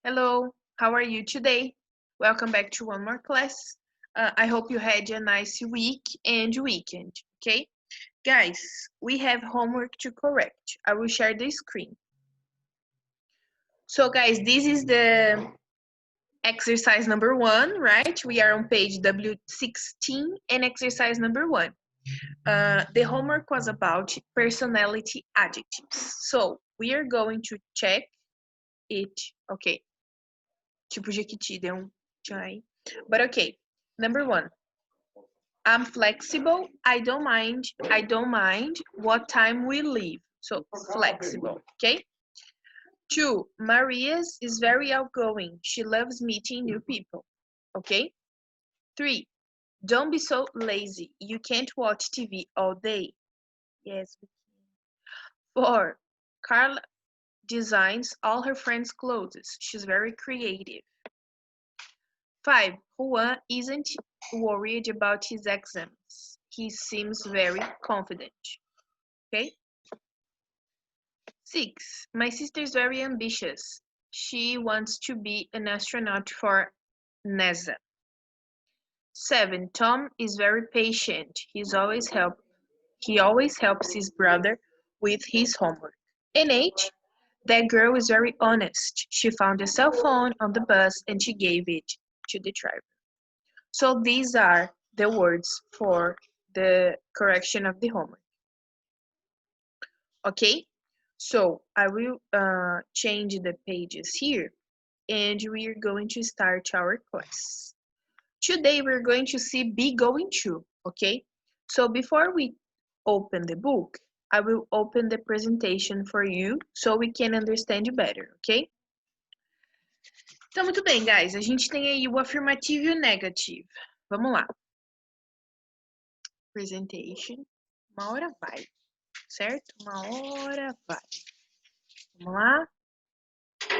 Hello, how are you today? Welcome back to one more class. I hope you had a nice week and weekend, okay? Guys, we have homework to correct. I will share the screen. So guys, this is the exercise number 1, right? We are on page W16 and exercise number 1. The homework was about personality adjectives. So we are going to check it, okay? Tipo Jequiti, deu um tchan aí. But okay, number 1. I'm flexible. I don't mind what time we leave. So flexible, okay? 2. Maria's is very outgoing. She loves meeting new people, okay? 3. Don't be so lazy. You can't watch TV all day. Yes, we can. 4. Carla designs all her friends' clothes. She's very creative. 5. Juan isn't worried about his exams. He seems very confident. Okay? 6. My sister is very ambitious. She wants to be an astronaut for NASA. 7. Tom is very patient. He always helps his brother with his homework. And 8. That girl is very honest. She found a cell phone on the bus and she gave it to the driver. So these are the words for the correction of the homework. Okay, so I will change the pages here and we are going to start our class. Today we're going to see be going to, okay? So before we open the book, I will open the presentation for you so we can understand you better, ok? Então, muito bem, guys. A gente tem aí o afirmativo e o negativo. Vamos lá. Presentation. Uma hora vai, certo? Uma hora vai. Vamos lá.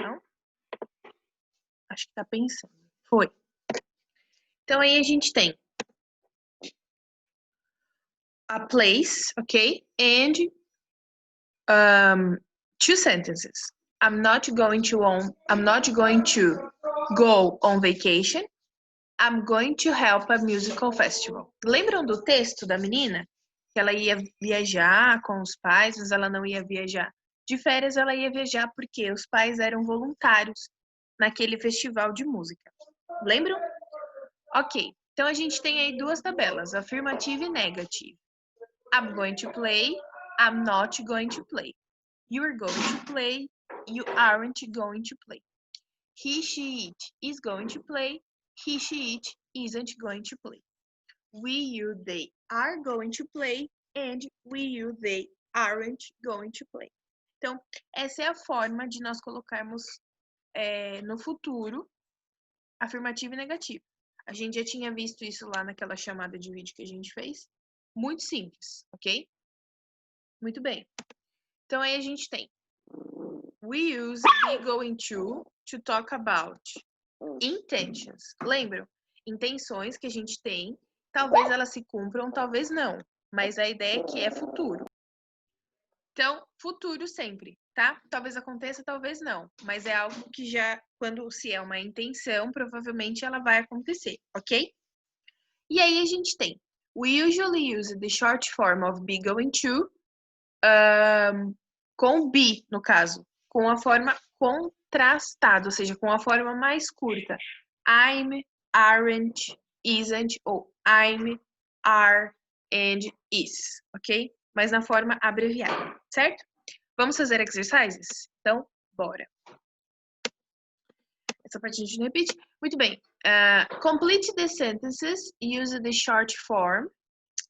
Não? Acho que tá pensando. Foi. Então, aí a gente tem a place, ok? And two sentences. I'm not going to go on vacation. I'm going to help a musical festival. Lembram do texto da menina? Que ela ia viajar com os pais, mas ela não ia viajar. De férias ela ia viajar porque os pais eram voluntários naquele festival de música. Lembram? Ok. Então a gente tem aí duas tabelas, afirmativa e negativa. I'm going to play, I'm not going to play. You're going to play, you aren't going to play. He, she, it is going to play, he, she, it isn't going to play. We, you, they are going to play, and we, you, they aren't going to play. Então, essa é a forma de nós colocarmos no futuro afirmativo e negativo. A gente já tinha visto isso lá naquela chamada de vídeo que a gente fez. Muito simples, ok? Muito bem. Então, aí a gente tem we use be going to talk about intentions. Lembram? Intenções que a gente tem, talvez elas se cumpram, talvez não. Mas a ideia é que é futuro. Então, futuro sempre, tá? Talvez aconteça, talvez não. Mas é algo que já, se é uma intenção, provavelmente ela vai acontecer, ok? E aí a gente tem we usually use the short form of be going to com be, no caso, com a forma contrastada, ou seja, com a forma mais curta. I'm, aren't, isn't, ou I'm, are, and is, ok? Mas na forma abreviada, certo? Vamos fazer exercises? Então, bora. Essa parte a gente não repete. Muito bem. Complete the sentences, use the short form,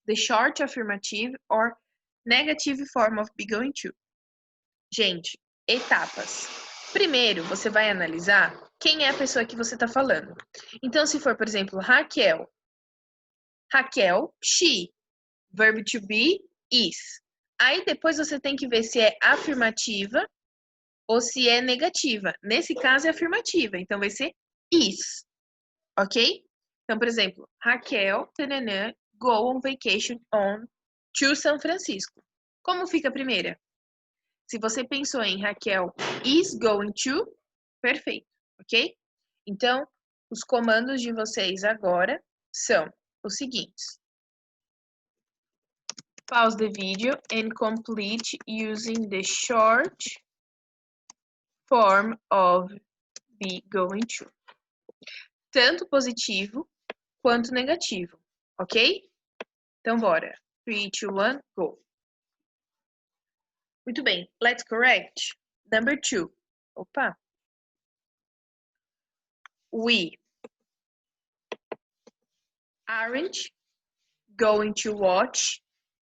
the short affirmative or negative form of be going to. Gente, etapas. Primeiro, você vai analisar quem é a pessoa que você está falando. Então, se for, por exemplo, Raquel. Raquel, she. Verb to be, is. Aí, depois você tem que ver se é afirmativa ou se é negativa. Nesse caso, é afirmativa. Então, vai ser is. Ok? Então, por exemplo, Raquel, tananã, go on vacation to São Francisco. Como fica a primeira? Se você pensou em Raquel is going to, perfeito, ok? Então, os comandos de vocês agora são os seguintes. Pause the video and complete using the short form of be going to. Tanto positivo quanto negativo, ok? Então, bora. 3, 2, 1, go. Muito bem, let's correct. Number 2. Opa. We aren't going to watch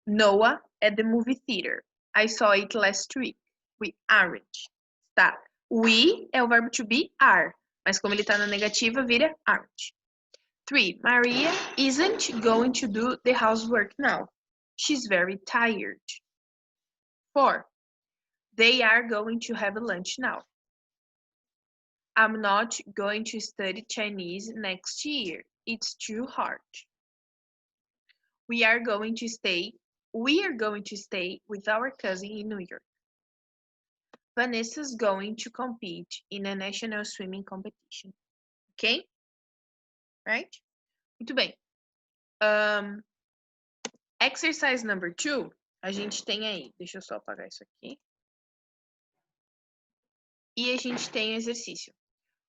Noah at the movie theater. I saw it last week. We aren't. Tá. We é o verbo to be, are. Mas como ele tá na negativa, vira aren't. 3. Maria isn't going to do the housework now. She's very tired. 4. They are going to have lunch now. I'm not going to study Chinese next year. It's too hard. We are going to stay with our cousin in New York. Vanessa's going to compete in a national swimming competition. Ok? Right? Muito bem. Exercise number 2, a gente tem aí. Deixa eu só apagar isso aqui. E a gente tem exercício.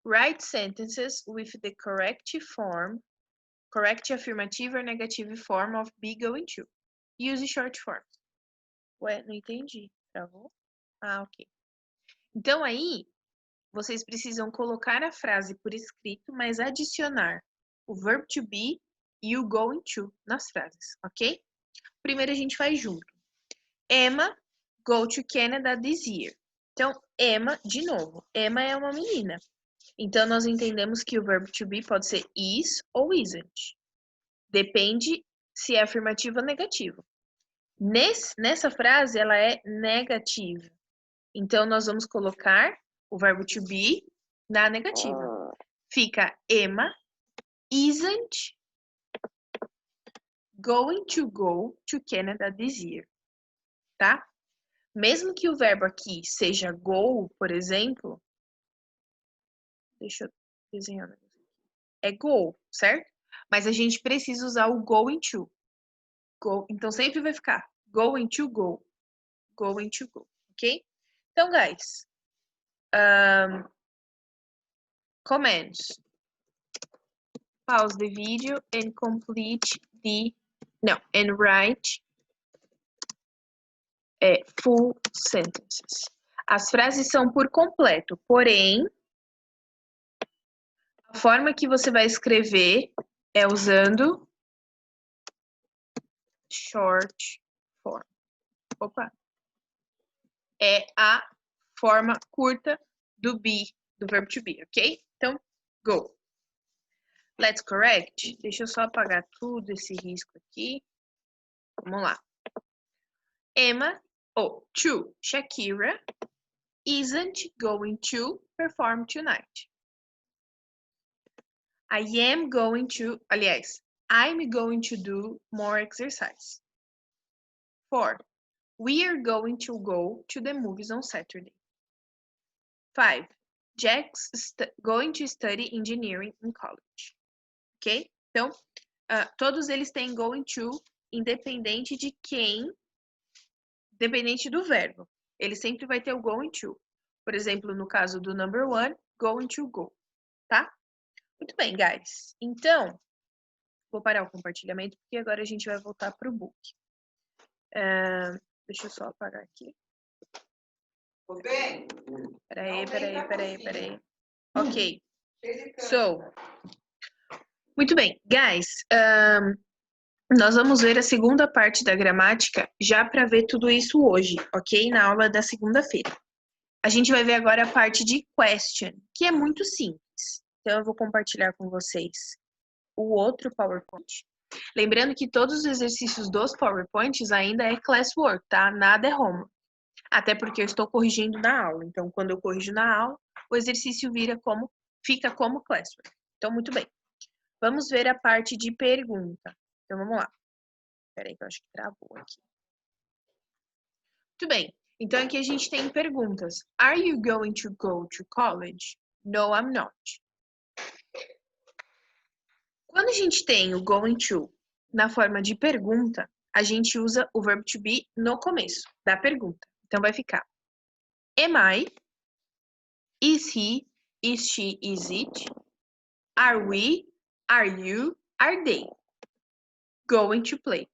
Write sentences with the correct affirmative or negative form of be going to. Use short forms. Ué, não entendi. Travou? Ah, ok. Então aí, vocês precisam colocar a frase por escrito, mas adicionar o verb to be e o going to nas frases, ok? Primeiro a gente faz junto. Emma go to Canada this year. Então, Emma, de novo, Emma é uma menina. Então, nós entendemos que o verbo to be pode ser is ou isn't. Depende se é afirmativo ou negativo. Nessa frase, ela é negativa. Então, nós vamos colocar o verbo to be na negativa. Fica Emma isn't going to go to Canada this year. Tá? Mesmo que o verbo aqui seja go, por exemplo, deixa eu desenhar um negócio aqui. É go, certo? Mas a gente precisa usar o going to. Go, então sempre vai ficar going to go. Going to go, ok? Então, guys, commands. Pause the video and complete and write full sentences. As frases são por completo, porém, a forma que você vai escrever é usando short form. Opa! É a forma curta do be, do verbo to be, ok? Então, go. Let's correct. Deixa eu só apagar tudo esse risco aqui. Vamos lá. Emma, Shakira isn't going to perform tonight. I'm going to do more exercise. 4. We are going to go to the movies on Saturday. 5. Jack's going to study engineering in college. Ok? Então, todos eles têm going to, independente de quem, independente do verbo. Ele sempre vai ter o going to. Por exemplo, no caso do number 1, going to go. Tá? Muito bem, guys. Então, vou parar o compartilhamento, porque agora a gente vai voltar para o book. Deixa eu só apagar aqui. Peraí. Ok. So, muito bem, guys. Nós vamos ver a segunda parte da gramática já para ver tudo isso hoje, ok? Na aula da segunda-feira. A gente vai ver agora a parte de question, que é muito simples. Então, eu vou compartilhar com vocês o outro PowerPoint. Lembrando que todos os exercícios dos PowerPoints ainda é classwork, tá? Nada é home. Até porque eu estou corrigindo na aula. Então, quando eu corrijo na aula, o exercício fica como classwork. Então, muito bem. Vamos ver a parte de pergunta. Então, vamos lá. Peraí, que eu acho que travou aqui. Muito bem. Então, aqui a gente tem perguntas. Are you going to go to college? No, I'm not. Quando a gente tem o going to na forma de pergunta, a gente usa o verbo to be no começo da pergunta. Então, vai ficar am I? Is he? Is she? Is it? Are we? Are you? Are they? Going to play.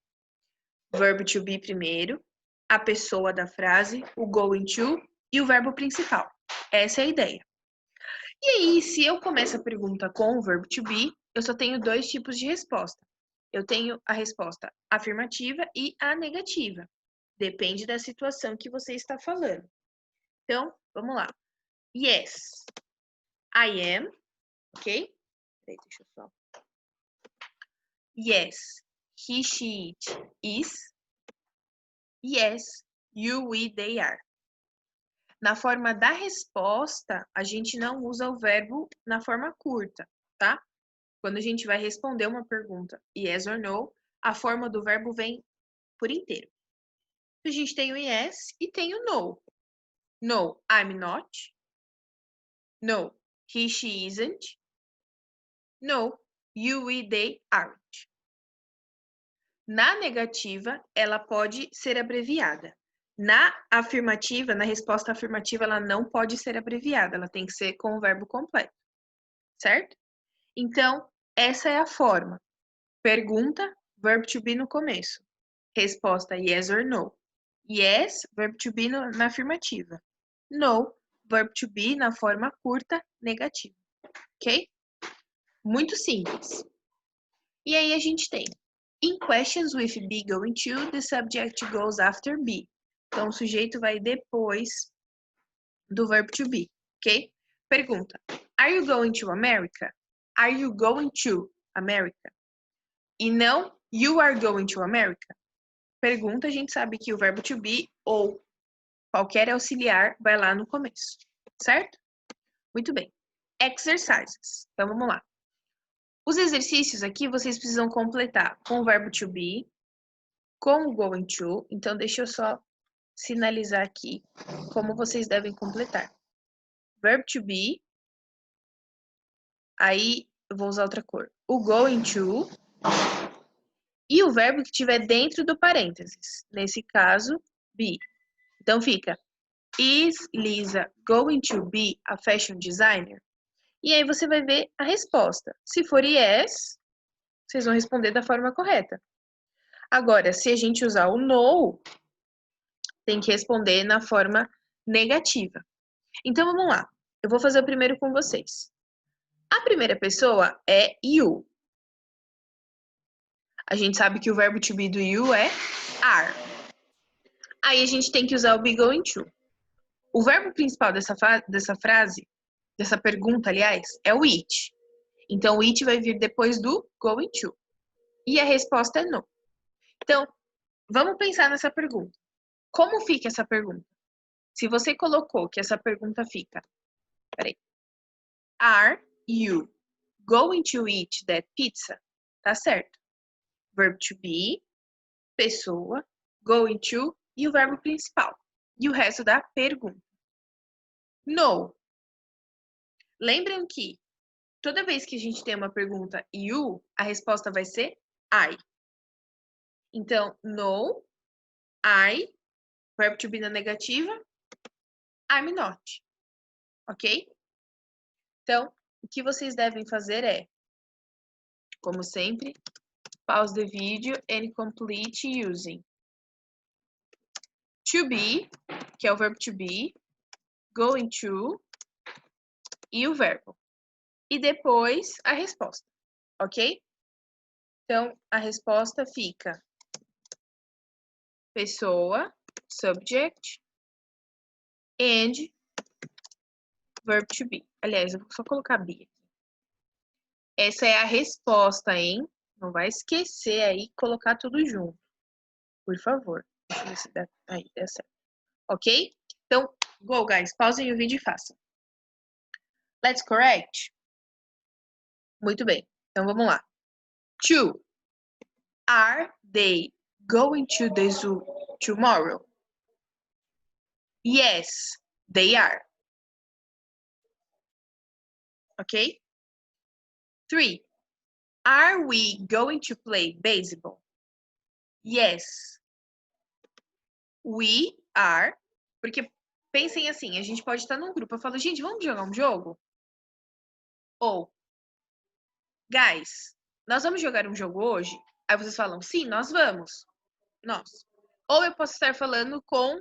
Verbo to be primeiro, a pessoa da frase, o going to e o verbo principal. Essa é a ideia. E aí, se eu começo a pergunta com o verbo to be, eu só tenho dois tipos de resposta. Eu tenho a resposta afirmativa e a negativa. Depende da situação que você está falando. Então, vamos lá. Yes, I am. Ok? Peraí, deixa eu só. Yes, he, she, it is. Yes, you, we, they are. Na forma da resposta, a gente não usa o verbo na forma curta, tá? Quando a gente vai responder uma pergunta, yes or no, a forma do verbo vem por inteiro. A gente tem o yes e tem o no. No, I'm not. No, he, she isn't. No, you, we, they aren't. Na negativa, ela pode ser abreviada. Na afirmativa, na resposta afirmativa, ela não pode ser abreviada, ela tem que ser com o verbo completo, certo? Então, essa é a forma. Pergunta, verbo to be no começo. Resposta yes or no. Yes, verbo to be na afirmativa. No, verbo to be na forma curta, negativa. Ok? Muito simples. E aí a gente tem in questions with be going to, the subject goes after be. Então, o sujeito vai depois do verbo to be, ok? Pergunta, are you going to America? Are you going to America? E não, you are going to America. Pergunta, a gente sabe que o verbo to be ou qualquer auxiliar vai lá no começo, certo? Muito bem. Exercises. Então, vamos lá. Os exercícios aqui vocês precisam completar com o verbo to be, com o going to. Então, deixa eu só sinalizar aqui como vocês devem completar. Verbo to be, aí eu vou usar outra cor. O going to e o verbo que estiver dentro do parênteses. Nesse caso, be. Então, fica is Lisa going to be a fashion designer? E aí você vai ver a resposta. Se for yes, vocês vão responder da forma correta. Agora, se a gente usar o no, tem que responder na forma negativa. Então, vamos lá. Eu vou fazer o primeiro com vocês. A primeira pessoa é you. A gente sabe que o verbo to be do you é are. Aí a gente tem que usar o be going to. O verbo principal dessa frase, dessa pergunta, aliás, é o it. Então, o it vai vir depois do going to. E a resposta é no. Então, vamos pensar nessa pergunta. Como fica essa pergunta? Se você colocou que essa pergunta fica, peraí. Are you going to eat that pizza? Tá certo. Verbo to be, pessoa, going to e o verbo principal. E o resto da pergunta. No. Lembram que toda vez que a gente tem uma pergunta you, a resposta vai ser I. Então, no, I, verbo to be na negativa, I'm not. Ok? Então, o que vocês devem fazer é, como sempre, pause the video and complete using to be, que é o verbo to be, going to e o verbo. E depois a resposta, ok? Então, a resposta fica pessoa, subject, and verb to be. Aliás, eu vou só colocar be aqui. Essa é a resposta, hein? Não vai esquecer aí colocar tudo junto. Por favor. Deixa eu ver se dá. Aí, dá certo. Ok? Então, go, guys. Pausem o vídeo e façam. Let's correct. Muito bem. Então, vamos lá. To. Are they going to the zoo tomorrow? Yes, they are. ok? 3. Are we going to play baseball? Yes. We are. Porque pensem assim, a gente pode estar num grupo. Eu falo, gente, vamos jogar um jogo? Ou, guys, nós vamos jogar um jogo hoje? Aí vocês falam, sim, nós vamos. Nós. Ou eu posso estar falando com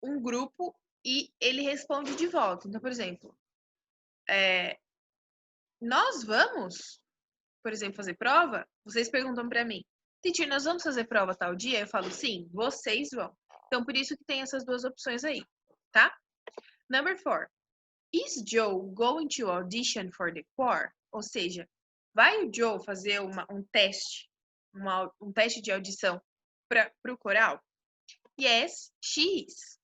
um grupo e ele responde de volta. Então, por exemplo, nós vamos, por exemplo, fazer prova? Vocês perguntam para mim, Titi, nós vamos fazer prova tal dia? Eu falo, sim, vocês vão. Então, por isso que tem essas duas opções aí, tá? Number 4. Is Joe going to audition for the choir? Ou seja, vai o Joe fazer um teste, um teste de audição para o coral? Yes, she is.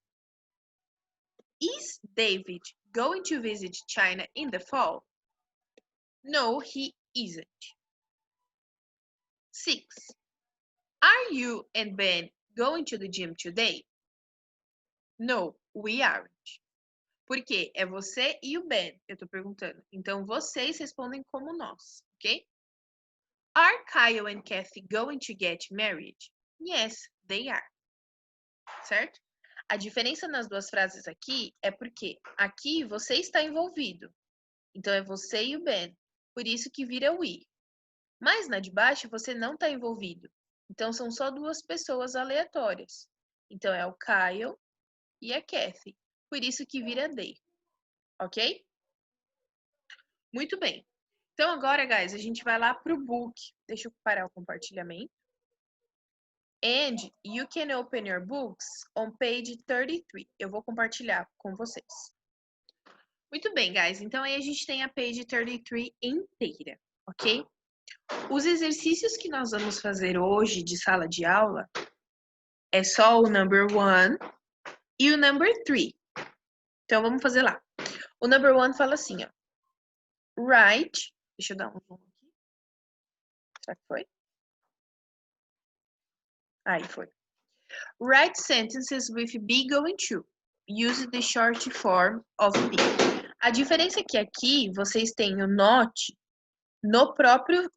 Is David going to visit China in the fall? No, he isn't. 6. Are you and Ben going to the gym today? No, we aren't. Porque é você e o Ben, eu tô perguntando. Então, vocês respondem como nós, ok? Are Kyle and Kathy going to get married? Yes, they are. Certo? A diferença nas duas frases aqui é porque aqui você está envolvido. Então, é você e o Ben. Por isso que vira we. Mas na de baixo, você não está envolvido. Então, são só duas pessoas aleatórias. Então, é o Kyle e a Kathy. Por isso que vira they. Ok? Muito bem. Então, agora, guys, a gente vai lá para o book. Deixa eu parar o compartilhamento. And you can open your books on page 33. Eu vou compartilhar com vocês. Muito bem, guys. Então, aí a gente tem a page 33 inteira, ok? Os exercícios que nós vamos fazer hoje de sala de aula é só o number 1 e o number 3. Então, vamos fazer lá. O number 1 fala assim, ó. Write. Deixa eu dar um zoom aqui. Será que foi? Aí foi. Write sentences with be going to. Use the short form of be. A diferença é que aqui vocês têm o not no próprio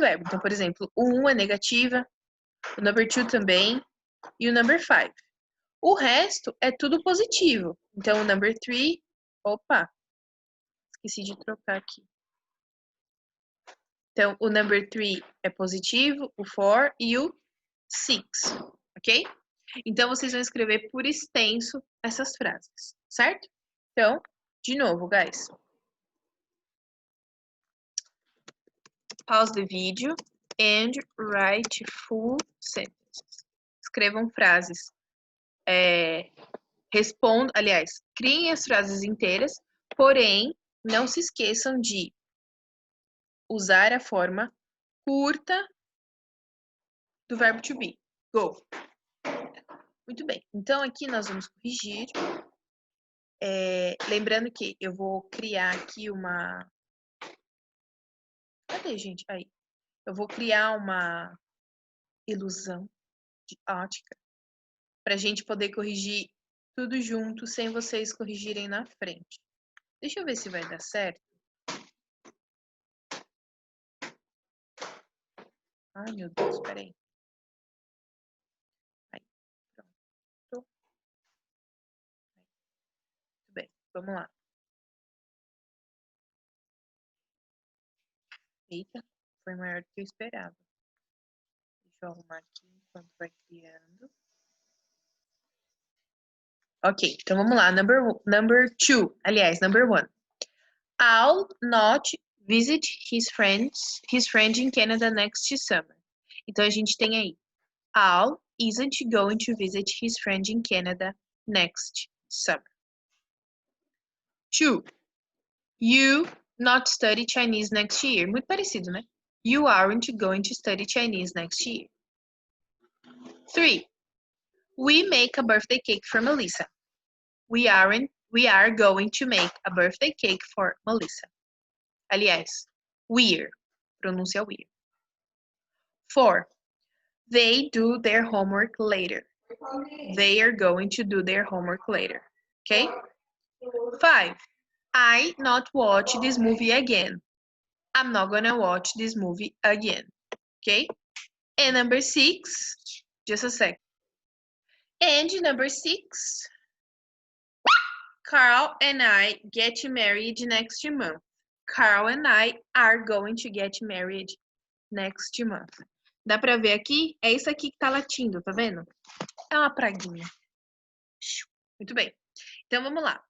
verbo. Então, por exemplo, o 1 é negativa, o number 2 também e o number 5. O resto é tudo positivo. Então, o number 3... Opa! Esqueci de trocar aqui. Então, o number 3 é positivo, o 4 e o 6. Ok? Então, vocês vão escrever por extenso essas frases, certo? Então, de novo, guys. Pause the video and write full sentences. Escrevam frases. Aliás, criem as frases inteiras, porém, não se esqueçam de usar a forma curta do verbo to be. Go! Muito bem. Então, aqui nós vamos corrigir. Lembrando que eu vou criar aqui uma... Cadê, gente? Aí. Eu vou criar uma ilusão de ótica para a gente poder corrigir tudo junto sem vocês corrigirem na frente. Deixa eu ver se vai dar certo. Ai, meu Deus, peraí. Aí, pronto. Muito bem, vamos lá. Eita, foi maior do que eu esperava. Deixa eu arrumar aqui enquanto vai criando. Ok, então vamos lá. Number 2. Aliás, number 1. I'll not visit his friend in Canada next summer. Então a gente tem aí. Al isn't going to visit his friend in Canada next summer. 2. You not study Chinese next year. Muito parecido, né? You aren't going to study Chinese next year. 3. We make a birthday cake for Melissa. We are going to make a birthday cake for Melissa. Aliás, we're. Pronúncia we're. 4. They do their homework later. They are going to do their homework later. Okay? 5. I not watch this movie again. I'm not gonna watch this movie again. Okay? And number 6, just a sec. And number 6, Carl and I get married next month. Carl and I are going to get married next month. Dá pra ver aqui? É isso aqui que tá latindo, tá vendo? É uma praguinha. Muito bem. Então, vamos lá.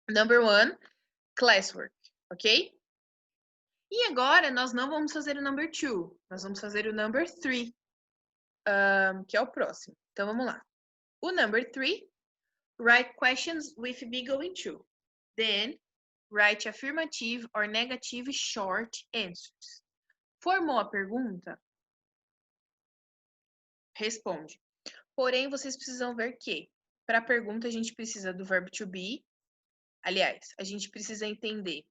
Number 1, classwork, ok? E agora, nós não vamos fazer o number 2. Nós vamos fazer o number 3, que é o próximo. Então, vamos lá. O number 3, write questions with be going to. Then, write affirmative or negative short answers. Formou a pergunta? Responde. Porém, vocês precisam ver que, para a pergunta, a gente precisa do verbo to be. Aliás, a gente precisa entender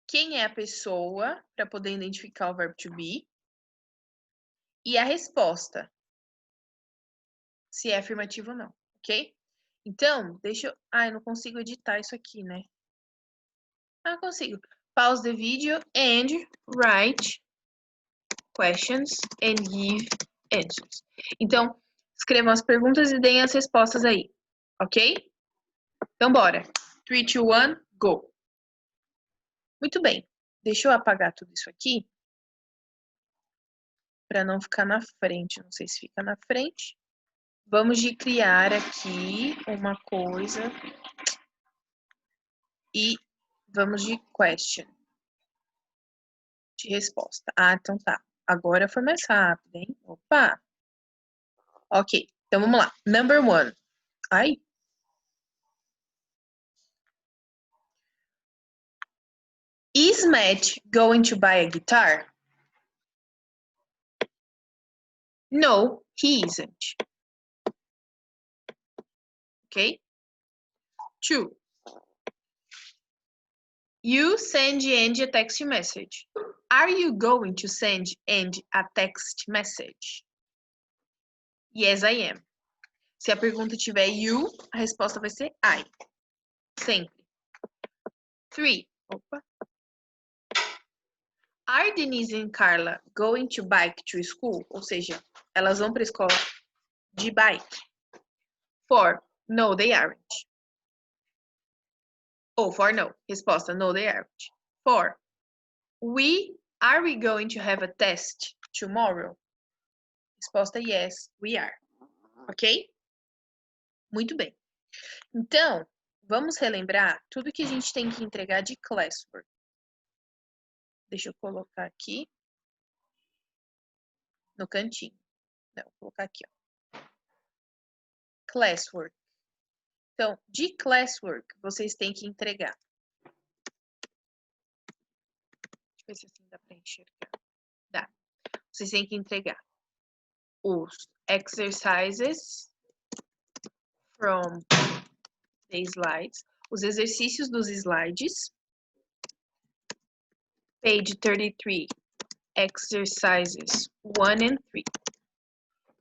quem é a pessoa para poder identificar o verbo to be. E a resposta, se é afirmativo ou não, ok? Então, deixa eu... eu não consigo editar isso aqui, né? Consigo. Pause the video and write questions and give answers. Então, escrevam as perguntas e deem as respostas aí, ok? Então, bora. 3, 2, 1, go. Muito bem. Deixa eu apagar tudo isso aqui para não ficar na frente. Não sei se fica na frente. Vamos de criar aqui uma coisa e vamos de question, de resposta. Então tá. Agora foi mais rápido, hein? Opa! Ok, então vamos lá. Number 1. Is Matt going to buy a guitar? No, he isn't. Okay? 2. You send Andy a text message. Are you going to send Andy a text message? Yes, I am. Se a pergunta tiver you, a resposta vai ser I. Sempre. 3. Are Denise and Carla going to bike to school? Ou seja, elas vão para a escola de bike. 4. No, they aren't. 4 no. Resposta, no, they aren't. 4. Are we going to have a test tomorrow? Resposta, yes, we are. Ok? Muito bem. Então, vamos relembrar tudo que a gente tem que entregar de classwork. Deixa eu colocar aqui no cantinho. Não, vou colocar aqui, ó. Classwork. Então, de classwork, vocês têm que entregar. Deixa eu ver se assim dá para enxergar. Dá. Vocês têm que entregar os exercises from the slides, os exercícios dos slides, page 33, exercises 1 and 3.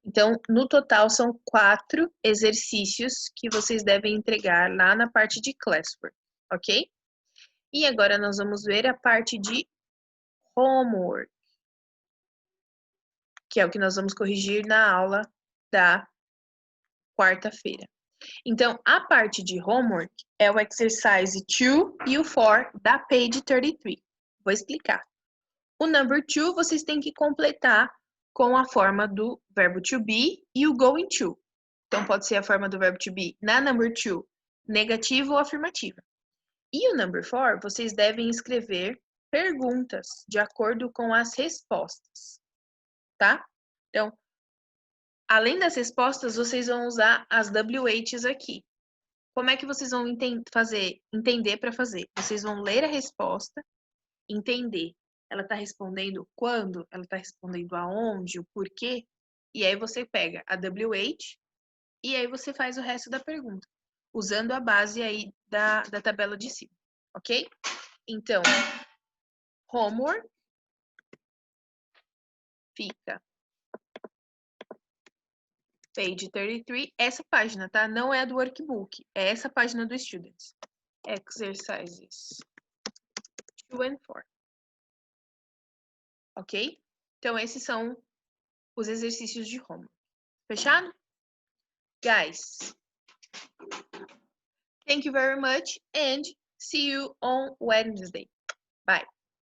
Então, no total, são 4 exercícios que vocês devem entregar lá na parte de classwork, ok? E agora nós vamos ver a parte de homework, que é o que nós vamos corrigir na aula da quarta-feira. Então, a parte de homework é o exercise 2 e o 4 da page 33. Vou explicar. O number 2 vocês têm que completar com a forma do verbo to be e o going to. Então, pode ser a forma do verbo to be na number 2, negativa ou afirmativa. E o number 4, vocês devem escrever perguntas de acordo com as respostas, tá? Então, além das respostas, vocês vão usar as WHs aqui. Como é que vocês vão entender para fazer? Vocês vão ler a resposta, entender. Ela está respondendo quando? Ela está respondendo aonde? O porquê? E aí você pega a WH e aí você faz o resto da pergunta, usando a base aí da tabela de cima, ok? Então, homework fica page 33, essa página, tá? Não é a do workbook, é essa página do Students. exercises 2 and 4. Ok? Então, esses são os exercícios de homework. Fechado? Guys, thank you very much and see you on Wednesday. Bye.